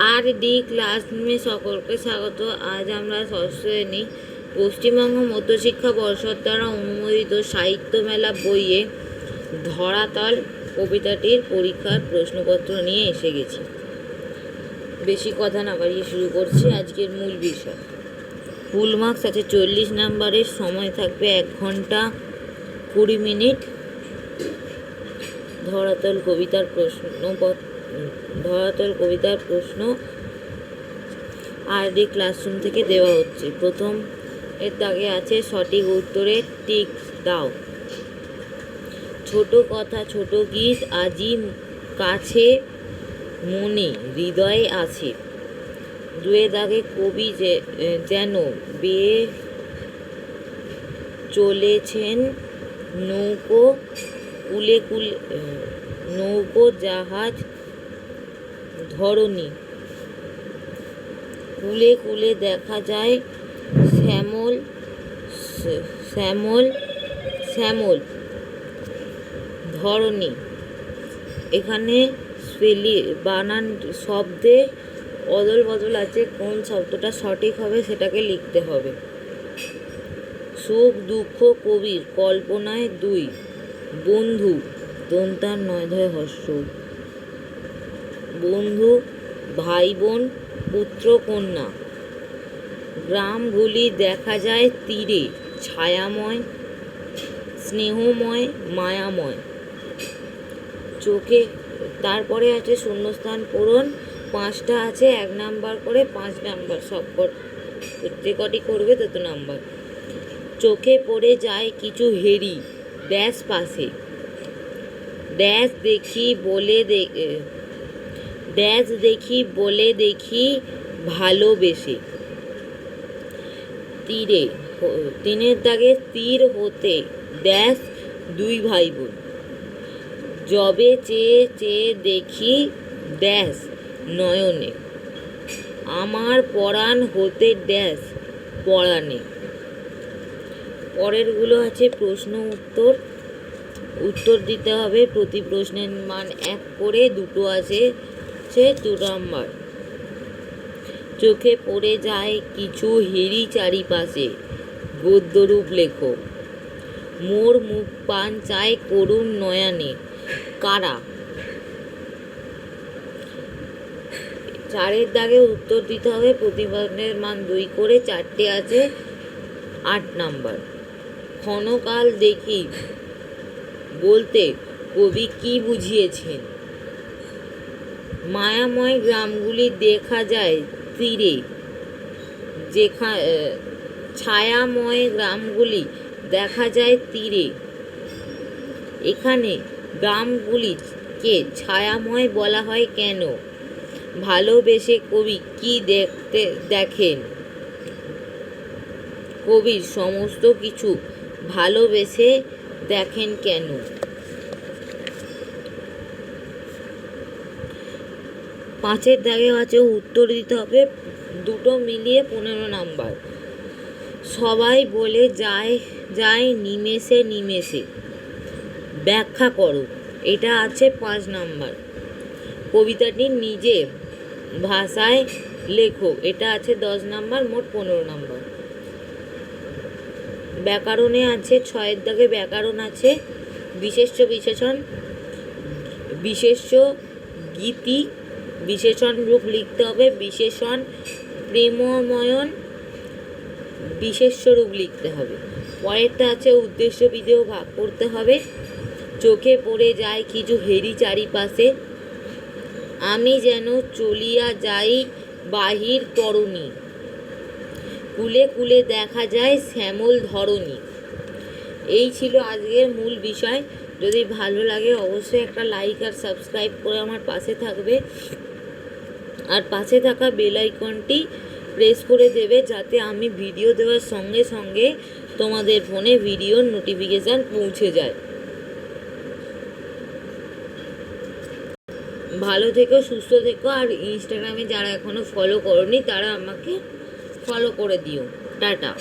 আর D ক্লাসরুমে সকলকে স্বাগত। আজ আমরা ষষ্ঠ শ্রেণী পশ্চিমবঙ্গ মধ্যশিক্ষা পর্ষদ দ্বারা অনুমোদিত সাহিত্য মেলা বইয়ে ধরাতল কবিতাটির পরীক্ষার প্রশ্নপত্র নিয়ে এসে গেছি। বেশি কথা না বাড়িয়ে শুরু করছি আজকের মূল বিষয়। ফুল মার্কস আছে 40 নাম্বারের, সময় থাকবে 1 ঘন্টা 20 মিনিট। ধরাতল কবিতার প্রশ্ন আর ডি ক্লাসরুম থেকে দেওয়া হচ্ছে। প্রথম এর দাগে আছে সঠিক উত্তরে টিক দাও। ছোট কথা ছোট গীত আজি কাছে মনে হৃদয়ে আছে। দুয়ের দাগে কবি যেন বেয়ে চলেছেন নৌকো কুলে কুলে, নৌকো জাহাজ ধরণী কুলে কুলে দেখা যায় শ্যামল শ্যামল শ্যামল ধরণী। এখানে বানান শব্দে অদল বদল আছে, কোন শব্দটা সঠিক হবে সেটাকে লিখতে হবে। সুখ দুঃখ কবির কল্পনায় 2 বন্ধু দন্তার 9 হর্ষ। বন্ধু ভাই বোন পুত্র কন্যা। গ্রামগুলি দেখা যায় তীরে ছায়াময় স্নেহময় মায়াময়। চোখে তারপরে আছে শূন্যস্থান পূরণ, 5টা আছে 1 নাম্বার করে, 5 নাম্বার সব যে কটি করবে তত নাম্বার। চোখে পড়ে যায় কিছু হেরি ড্যাশ পাশে। ড্যাশ দেখি বলে দেখি ভালোবেসে। তীরে 3-এর দাগে তীর হতে ড্যাশ 2 ভাই বোন। যবে চেয়ে চেয়ে দেখি ড্যাশ নয়নে। আমার পরাণ হতে ড্যাশ পরাণে। পরেরগুলো আছে প্রশ্ন উত্তর দিতে হবে। প্রতি প্রশ্নের মান 1 করে, 2টো আছে 2 নাম্বার। চোখে পড়ে যায় কিছু হেরি চারিপাশে, গদ্যরূপ লেখো। মোর মুখ পান চায় করুণ নয়নে, কারা? 4-এর দাগে উত্তর দিতে হবে। প্রতি প্রশ্নের মান 2 করে, 4টে আছে 8 নাম্বার। ক্ষণকাল দেখি বলতে কবি কি বুঝিয়েছেন? মায়াময় গ্রামগুলি দেখা যায় তীরে, ছায়াময় গ্রামগুলি দেখা যায় তীরে। এখানে গ্রামগুলিকে ছায়াময় বলা হয় কেন? ভালোবেসে কবি কি দেখেন? কবির সমস্ত কিছু ভালোবেসে দেখেন কেন? 5-এর দাগে আছে উত্তর দিতে হবে, 2টো মিলিয়ে 15 নাম্বার। সবাই বলে যায় নিমেষে নিমেষে, ব্যাখ্যা করো। এটা আছে 5 নাম্বার। কবিতাটি নিজে ভাষায় লেখো। এটা আছে 10 নাম্বার, মোট 15 নাম্বার। ব্যাকরণে আছে 6-এর দাগে ব্যাকরণ আছে বিশেষ্য বিশেষণ, বিশেষ্য গীতি, বিশেষণ রূপ লিখতে হবে। বিশেষণ প্রেমময়ন, বিশেষ্য রূপ লিখতে হবে। পরেরটা আছে উদ্দেশ্য বিধেয় ভাগ করতে হবে। চোখে পড়ে যায় কিছু হেরি চারিপাশে, আমি যেন চলিয়া যাই বাহির তরণী, কুলে কুলে দেখা যায় শ্যামল ধরণী। এই ছিল আজকের মূল বিষয়। যদি ভালো লাগে অবশ্যই একটা লাইক আর সাবস্ক্রাইব করে আমার পাশে থাকবে, আর পাশে থাকা বেল আইকনটি প্রেস করে দেবে, যাতে আমি ভিডিও দেওয়ার সঙ্গে সঙ্গে তোমাদের ফোনে ভিডিওর নোটিফিকেশান পৌঁছে যায়। ভালো থেকো, সুস্থ থেকো। আর ইনস্টাগ্রামে যারা এখনও ফলো করোনি তারা আমাকে ফলো করে দিও। টাটা।